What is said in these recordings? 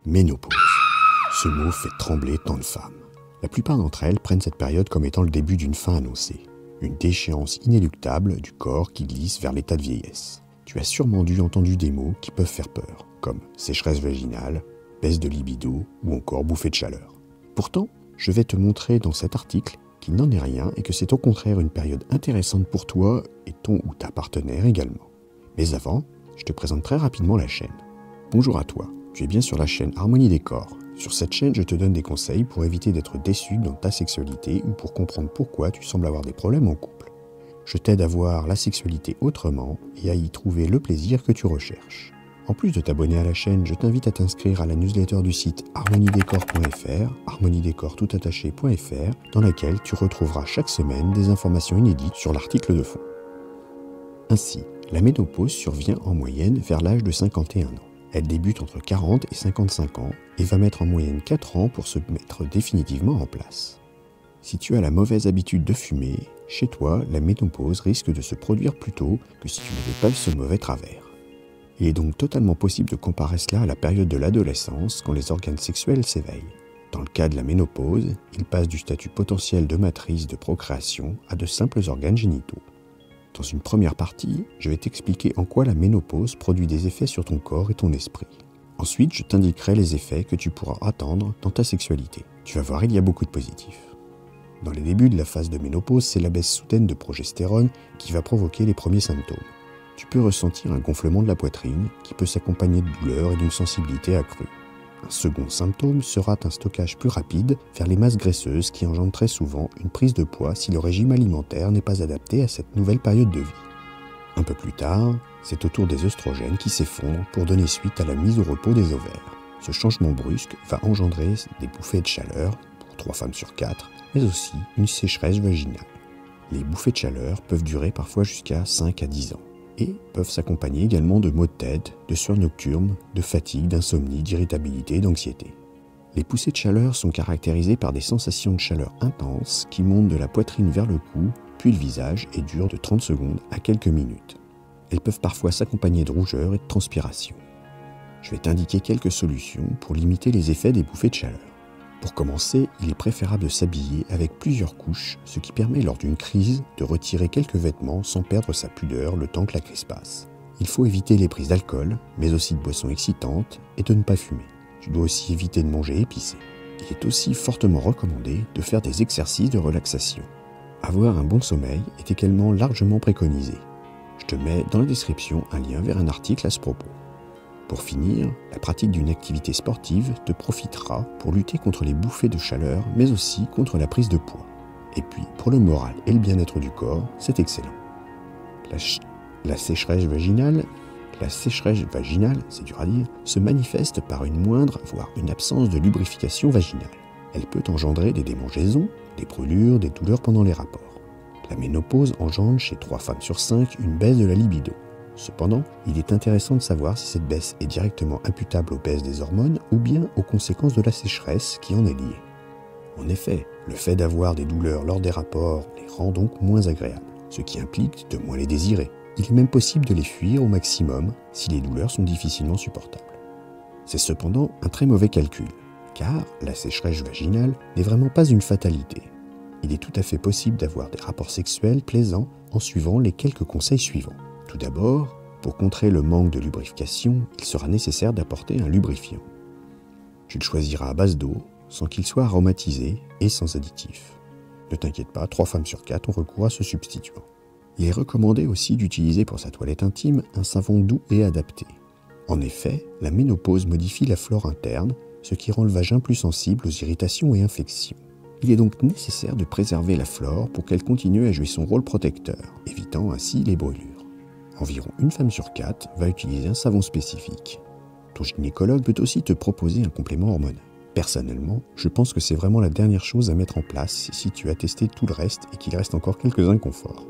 Ménopause. Ce mot fait trembler tant de femmes. La plupart d'entre elles prennent cette période comme étant le début d'une fin annoncée. Une déchéance inéluctable du corps qui glisse vers l'état de vieillesse. Tu as sûrement dû entendre des mots qui peuvent faire peur, comme sécheresse vaginale, baisse de libido ou encore bouffée de chaleur. Pourtant, je vais te montrer dans cet article qu'il n'en est rien et que c'est au contraire une période intéressante pour toi et ton ou ta partenaire également. Mais avant, je te présente très rapidement la chaîne. Bonjour à toi, tu es bien sur la chaîne Harmonie des corps. Sur cette chaîne, je te donne des conseils pour éviter d'être déçu dans ta sexualité ou pour comprendre pourquoi tu sembles avoir des problèmes en couple. Je t'aide à voir la sexualité autrement et à y trouver le plaisir que tu recherches. En plus de t'abonner à la chaîne, je t'invite à t'inscrire à la newsletter du site harmoniedescorps.fr, harmoniedescorps.fr, dans laquelle tu retrouveras chaque semaine des informations inédites sur l'article de fond. Ainsi, la ménopause survient en moyenne vers l'âge de 51 ans. Elle débute entre 40 et 55 ans et va mettre en moyenne 4 ans pour se mettre définitivement en place. Si tu as la mauvaise habitude de fumer, chez toi, la ménopause risque de se produire plus tôt que si tu n'avais pas ce mauvais travers. Il est donc totalement possible de comparer cela à la période de l'adolescence quand les organes sexuels s'éveillent. Dans le cas de la ménopause, ils passent du statut potentiel de matrice de procréation à de simples organes génitaux. Dans une première partie, je vais t'expliquer en quoi la ménopause produit des effets sur ton corps et ton esprit. Ensuite, je t'indiquerai les effets que tu pourras attendre dans ta sexualité. Tu vas voir, il y a beaucoup de positifs. Dans les débuts de la phase de ménopause, c'est la baisse soudaine de progestérone qui va provoquer les premiers symptômes. Tu peux ressentir un gonflement de la poitrine qui peut s'accompagner de douleurs et d'une sensibilité accrue. Un second symptôme sera un stockage plus rapide vers les masses graisseuses qui engendrent très souvent une prise de poids si le régime alimentaire n'est pas adapté à cette nouvelle période de vie. Un peu plus tard, c'est au tour des œstrogènes qui s'effondrent pour donner suite à la mise au repos des ovaires. Ce changement brusque va engendrer des bouffées de chaleur, pour 3 femmes sur 4, mais aussi une sécheresse vaginale. Les bouffées de chaleur peuvent durer parfois jusqu'à 5 à 10 ans. Et peuvent s'accompagner également de maux de tête, de sueur nocturne, de fatigue, d'insomnie, d'irritabilité et d'anxiété. Les poussées de chaleur sont caractérisées par des sensations de chaleur intenses qui montent de la poitrine vers le cou, puis le visage et durent de 30 secondes à quelques minutes. Elles peuvent parfois s'accompagner de rougeur et de transpiration. Je vais t'indiquer quelques solutions pour limiter les effets des bouffées de chaleur. Pour commencer, il est préférable de s'habiller avec plusieurs couches, ce qui permet lors d'une crise de retirer quelques vêtements sans perdre sa pudeur le temps que la crise passe. Il faut éviter les prises d'alcool, mais aussi de boissons excitantes et de ne pas fumer. Tu dois aussi éviter de manger épicé. Il est aussi fortement recommandé de faire des exercices de relaxation. Avoir un bon sommeil est également largement préconisé. Je te mets dans la description un lien vers un article à ce propos. Pour finir, la pratique d'une activité sportive te profitera pour lutter contre les bouffées de chaleur, mais aussi contre la prise de poids. Et puis, pour le moral et le bien-être du corps, c'est excellent. La sécheresse vaginale, c'est dur à dire, se manifeste par une moindre, voire une absence de lubrification vaginale. Elle peut engendrer des démangeaisons, des brûlures, des douleurs pendant les rapports. La ménopause engendre chez 3 femmes sur 5 une baisse de la libido. Cependant, il est intéressant de savoir si cette baisse est directement imputable aux baisses des hormones ou bien aux conséquences de la sécheresse qui en est liée. En effet, le fait d'avoir des douleurs lors des rapports les rend donc moins agréables, ce qui implique de moins les désirer. Il est même possible de les fuir au maximum si les douleurs sont difficilement supportables. C'est cependant un très mauvais calcul, car la sécheresse vaginale n'est vraiment pas une fatalité. Il est tout à fait possible d'avoir des rapports sexuels plaisants en suivant les quelques conseils suivants. Tout d'abord, pour contrer le manque de lubrification, il sera nécessaire d'apporter un lubrifiant. Tu le choisiras à base d'eau, sans qu'il soit aromatisé et sans additifs. Ne t'inquiète pas, 3 femmes sur 4 ont recours à ce substituant. Il est recommandé aussi d'utiliser pour sa toilette intime un savon doux et adapté. En effet, la ménopause modifie la flore interne, ce qui rend le vagin plus sensible aux irritations et infections. Il est donc nécessaire de préserver la flore pour qu'elle continue à jouer son rôle protecteur, évitant ainsi les brûlures. Environ 1 femme sur 4 va utiliser un savon spécifique. Ton gynécologue peut aussi te proposer un complément hormonal. Personnellement, je pense que c'est vraiment la dernière chose à mettre en place si tu as testé tout le reste et qu'il reste encore quelques inconforts.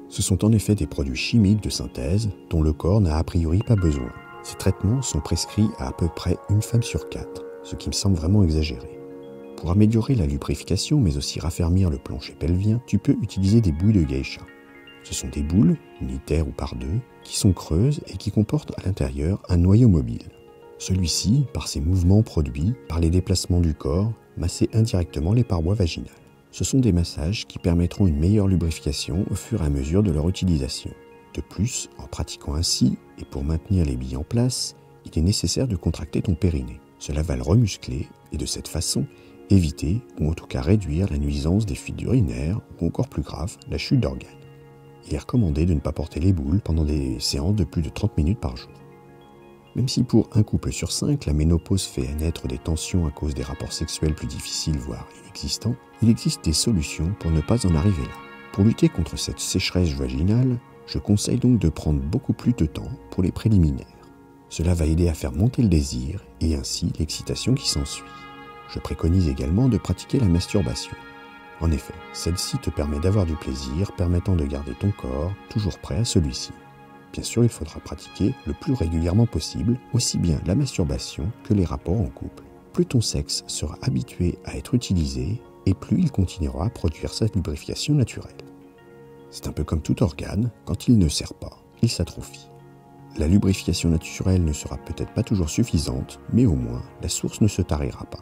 Ce sont en effet des produits chimiques de synthèse dont le corps n'a a priori pas besoin. Ces traitements sont prescrits à peu près 1 femme sur 4, ce qui me semble vraiment exagéré. Pour améliorer la lubrification mais aussi raffermir le plancher pelvien, tu peux utiliser des bouilles de geisha. Ce sont des boules, unitaires ou par deux, qui sont creuses et qui comportent à l'intérieur un noyau mobile. Celui-ci, par ses mouvements produits, par les déplacements du corps, masser indirectement les parois vaginales. Ce sont des massages qui permettront une meilleure lubrification au fur et à mesure de leur utilisation. De plus, en pratiquant ainsi, et pour maintenir les billes en place, il est nécessaire de contracter ton périnée. Cela va le remuscler et de cette façon, éviter ou en tout cas réduire la nuisance des fuites urinaires ou encore plus grave, la chute d'organes. Il est recommandé de ne pas porter les boules pendant des séances de plus de 30 minutes par jour. Même si pour un couple sur 5, la ménopause fait naître des tensions à cause des rapports sexuels plus difficiles, voire inexistants, il existe des solutions pour ne pas en arriver là. Pour lutter contre cette sécheresse vaginale, je conseille donc de prendre beaucoup plus de temps pour les préliminaires. Cela va aider à faire monter le désir et ainsi l'excitation qui s'ensuit. Je préconise également de pratiquer la masturbation. En effet, celle-ci te permet d'avoir du plaisir, permettant de garder ton corps toujours prêt à celui-ci. Bien sûr, il faudra pratiquer le plus régulièrement possible, aussi bien la masturbation que les rapports en couple. Plus ton sexe sera habitué à être utilisé, et plus il continuera à produire sa lubrification naturelle. C'est un peu comme tout organe, quand il ne sert pas, il s'atrophie. La lubrification naturelle ne sera peut-être pas toujours suffisante, mais au moins, la source ne se tarira pas.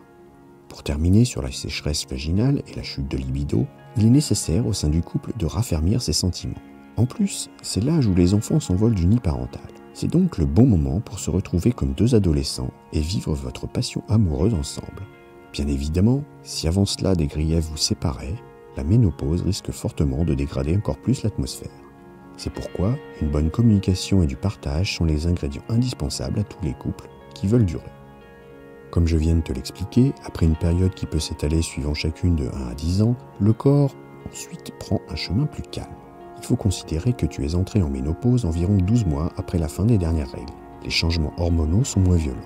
Pour terminer sur la sécheresse vaginale et la chute de libido, il est nécessaire au sein du couple de raffermir ses sentiments. En plus, c'est l'âge où les enfants s'envolent du nid parental. C'est donc le bon moment pour se retrouver comme deux adolescents et vivre votre passion amoureuse ensemble. Bien évidemment, si avant cela des griefs vous séparaient, la ménopause risque fortement de dégrader encore plus l'atmosphère. C'est pourquoi une bonne communication et du partage sont les ingrédients indispensables à tous les couples qui veulent durer. Comme je viens de te l'expliquer, après une période qui peut s'étaler suivant chacune de 1 à 10 ans, le corps ensuite prend un chemin plus calme. Il faut considérer que tu es entré en ménopause environ 12 mois après la fin des dernières règles. Les changements hormonaux sont moins violents.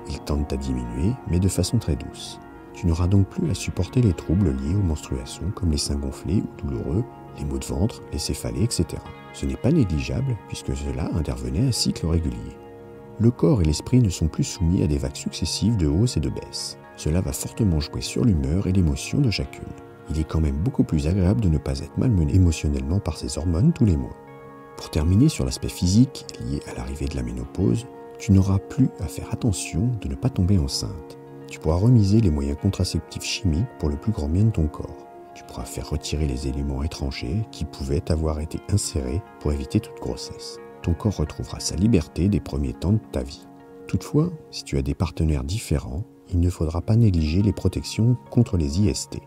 Ils tendent à diminuer, mais de façon très douce. Tu n'auras donc plus à supporter les troubles liés aux menstruations comme les seins gonflés ou douloureux, les maux de ventre, les céphalées, etc. Ce n'est pas négligeable puisque cela intervenait à un cycle régulier. Le corps et l'esprit ne sont plus soumis à des vagues successives de hausses et de baisses. Cela va fortement jouer sur l'humeur et l'émotion de chacune. Il est quand même beaucoup plus agréable de ne pas être malmené émotionnellement par ces hormones tous les mois. Pour terminer sur l'aspect physique lié à l'arrivée de la ménopause, tu n'auras plus à faire attention de ne pas tomber enceinte. Tu pourras remiser les moyens contraceptifs chimiques pour le plus grand bien de ton corps. Tu pourras faire retirer les éléments étrangers qui pouvaient avoir été insérés pour éviter toute grossesse. Ton corps retrouvera sa liberté des premiers temps de ta vie. Toutefois, si tu as des partenaires différents, il ne faudra pas négliger les protections contre les IST.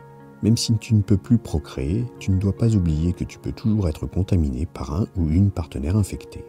Même si tu ne peux plus procréer, tu ne dois pas oublier que tu peux toujours être contaminé par un ou une partenaire infectée.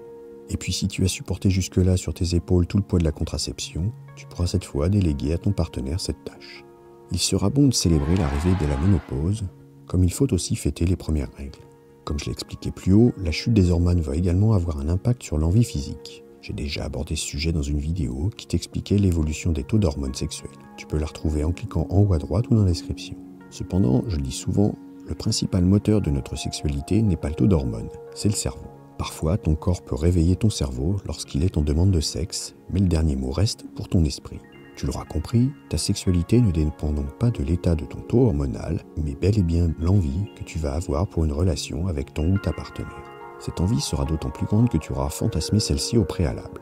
Et puis si tu as supporté jusque-là sur tes épaules tout le poids de la contraception, tu pourras cette fois déléguer à ton partenaire cette tâche. Il sera bon de célébrer l'arrivée de la ménopause, comme il faut aussi fêter les premières règles. Comme je l'ai expliqué plus haut, la chute des hormones va également avoir un impact sur l'envie physique. J'ai déjà abordé ce sujet dans une vidéo qui t'expliquait l'évolution des taux d'hormones sexuelles. Tu peux la retrouver en cliquant en haut à droite ou dans la description. Cependant, je le dis souvent, le principal moteur de notre sexualité n'est pas le taux d'hormones, c'est le cerveau. Parfois, ton corps peut réveiller ton cerveau lorsqu'il est en demande de sexe, mais le dernier mot reste pour ton esprit. Tu l'auras compris, ta sexualité ne dépend donc pas de l'état de ton taux hormonal, mais bel et bien l'envie que tu vas avoir pour une relation avec ton ou ta partenaire. Cette envie sera d'autant plus grande que tu auras fantasmé celle-ci au préalable.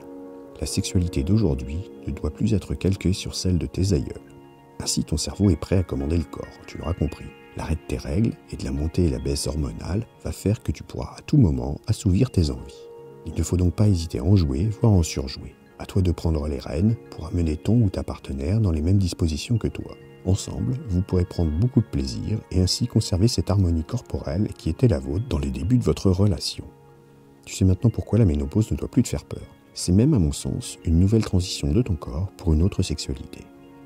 La sexualité d'aujourd'hui ne doit plus être calquée sur celle de tes aïeuls. Ainsi, ton cerveau est prêt à commander le corps, tu l'auras compris. L'arrêt de tes règles et de la montée et la baisse hormonale va faire que tu pourras à tout moment assouvir tes envies. Il ne faut donc pas hésiter à en jouer, voire en surjouer. À toi de prendre les rênes pour amener ton ou ta partenaire dans les mêmes dispositions que toi. Ensemble, vous pourrez prendre beaucoup de plaisir et ainsi conserver cette harmonie corporelle qui était la vôtre dans les débuts de votre relation. Tu sais maintenant pourquoi la ménopause ne doit plus te faire peur. C'est même, à mon sens, une nouvelle transition de ton corps pour une autre sexualité.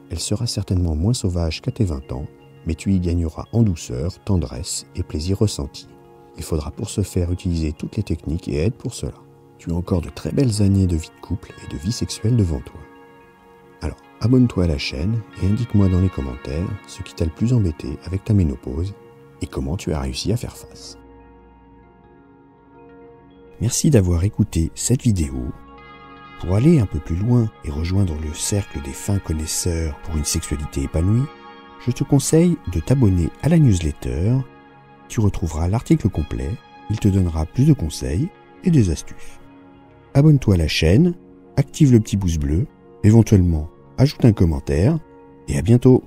Elle sera certainement moins sauvage qu'à tes 20 ans, mais tu y gagneras en douceur, tendresse et plaisir ressenti. Il faudra pour ce faire utiliser toutes les techniques et aides pour cela. Tu as encore de très belles années de vie de couple et de vie sexuelle devant toi. Alors, abonne-toi à la chaîne et indique-moi dans les commentaires ce qui t'a le plus embêté avec ta ménopause et comment tu as réussi à faire face. Merci d'avoir écouté cette vidéo. Pour aller un peu plus loin et rejoindre le cercle des fins connaisseurs pour une sexualité épanouie, je te conseille de t'abonner à la newsletter. Tu retrouveras l'article complet, il te donnera plus de conseils et des astuces. Abonne-toi à la chaîne, active le petit pouce bleu Éventuellement, ajoute un commentaire et à bientôt.